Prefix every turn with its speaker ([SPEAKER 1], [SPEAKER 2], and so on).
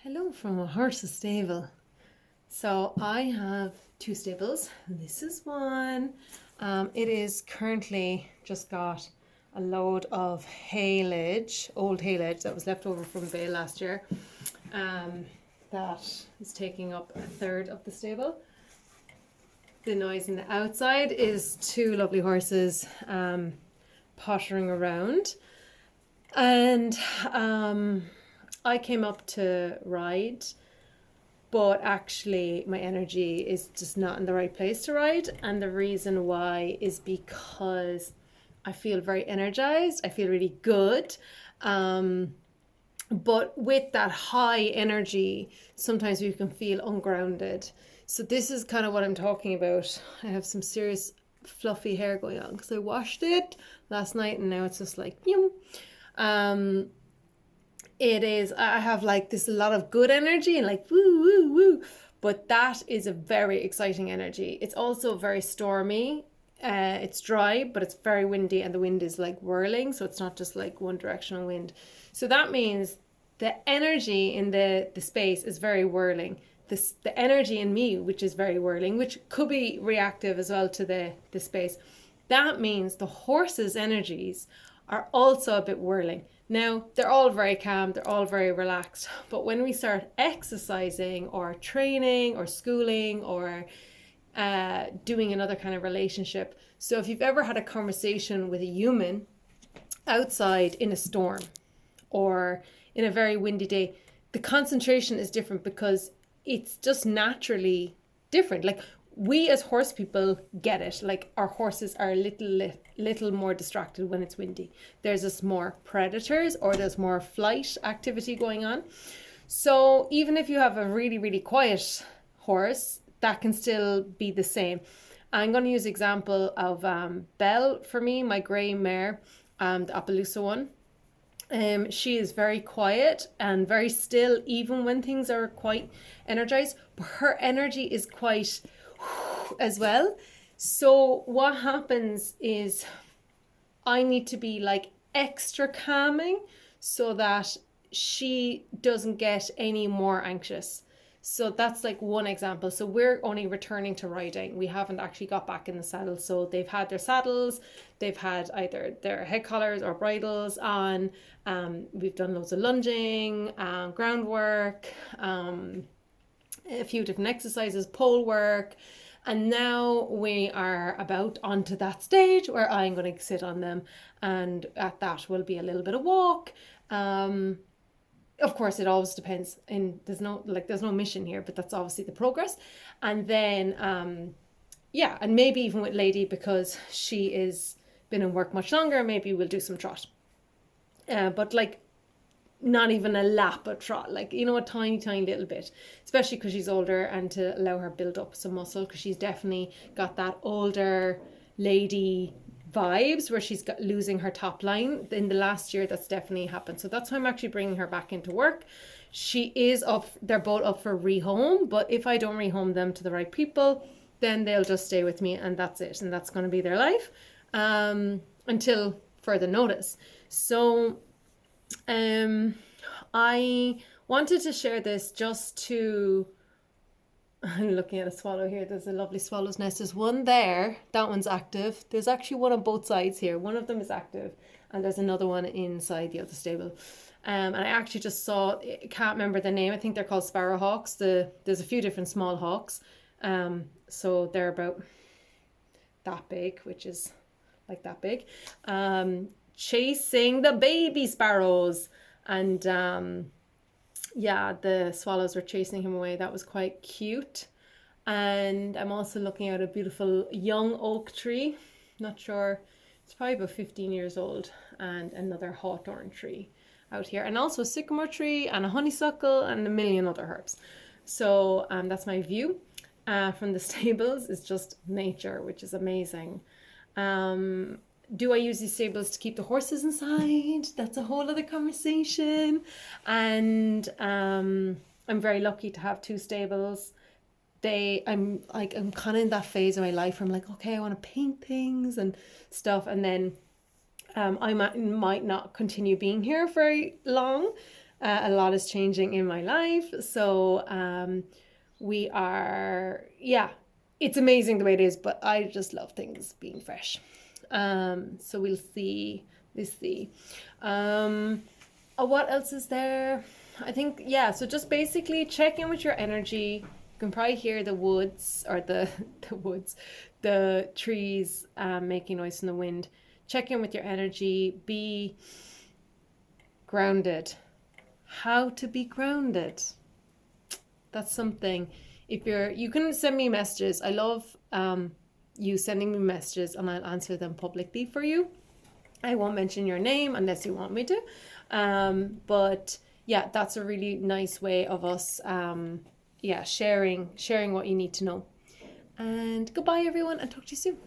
[SPEAKER 1] Hello from a horse's stable. So I have two stables. This is one. It is currently just got a load of haylage, old haylage that was left over from Bay last year. That is taking up a third of the stable. The noise in the outside is two lovely horses pottering around. And I came up to ride, but actually my energy is just not in the right place to ride. And the reason why is because I feel very energized. I feel really good. But with that high energy, sometimes you can feel ungrounded. So this is kind of what I'm talking about. I have some serious fluffy hair going on because I washed it last night and now it's just like, yum. I have like this a lot of good energy and like woo, woo, woo. But that is a very exciting energy. It's also very stormy. It's dry, but it's very windy and the wind is like whirling. So it's not just like one directional wind. So that means the energy in the space is very whirling. The energy in me, which is very whirling, which could be reactive as well to the space. That means the horse's energies are also a bit whirling. Now, they're all very calm, they're all very relaxed, but when we start exercising or training or schooling or doing another kind of relationship, so if you've ever had a conversation with a human outside in a storm or in a very windy day, the concentration is different because it's just naturally different. Like we as horse people get it. Like our horses are a little more distracted when it's windy. There's just more predators or there's more flight activity going on. So even if you have a really, really quiet horse, that can still be the same. I'm going to use example of Belle for me, my grey mare, the Appaloosa one. She is very quiet and very still, even when things are quite energized. But her energy is quite as well. So what happens is I need to be like extra calming so that she doesn't get any more anxious. So that's like one example. So we're only returning to riding. We haven't actually got back in the saddle. So they've had their saddles, they've had either their head collars or bridles on. We've done loads of lunging, groundwork, a few different exercises, pole work. And now we are about onto that stage where I'm going to sit on them, and at that will be a little bit of walk. Of course, it always depends. And there's no mission here, but that's obviously the progress. And then yeah, and maybe even with Lady because she is been in work much longer. Maybe we'll do some trot. But like not even a lap of trot, like, you know, a tiny little bit, especially because she's older and to allow her build up some muscle because she's definitely got that older lady vibes where she's got losing her top line in the last year. That's definitely happened. So that's why I'm actually bringing her back into work. She is up, they're both up for rehome, but if I don't rehome them to the right people, then they'll just stay with me and that's it, and that's going to be their life until further notice. So I wanted to share this just to, I'm looking at a swallow here. There's a lovely swallow's nest. There's one there. That one's active. There's actually one on both sides here. One of them is active and there's another one inside the other stable. And I actually just saw, I can't remember the name. I think they're called sparrowhawks. There's a few different small hawks. So they're about that big, which is like that big. Chasing the baby sparrows. And yeah, the swallows were chasing him away. That was quite cute. And I'm also looking at a beautiful young oak tree. Not sure, it's probably about 15 years old. And another hawthorn tree out here. And also a sycamore tree and a honeysuckle and a million other herbs. So that's my view from the stables. It's just nature, which is amazing. Do I use these stables to keep the horses inside? That's a whole other conversation. And I'm very lucky to have two stables. I'm kind of in that phase of my life where I'm like, okay, I want to paint things and stuff. And then I might not continue being here very long. A lot is changing in my life. So we are, yeah, it's amazing the way it is, but I just love things being fresh. So we'll see. We'll see. What else is there? I think, yeah, so just basically check in with your energy. You can probably hear the woods or the woods, the trees making noise in the wind. Check in with your energy. Be grounded. How to be grounded. That's something. If you can send me messages. I love you sending me messages and I'll answer them publicly for you. I won't mention your name unless you want me to. But yeah, that's a really nice way of us sharing what you need to know. And goodbye everyone, and talk to you soon.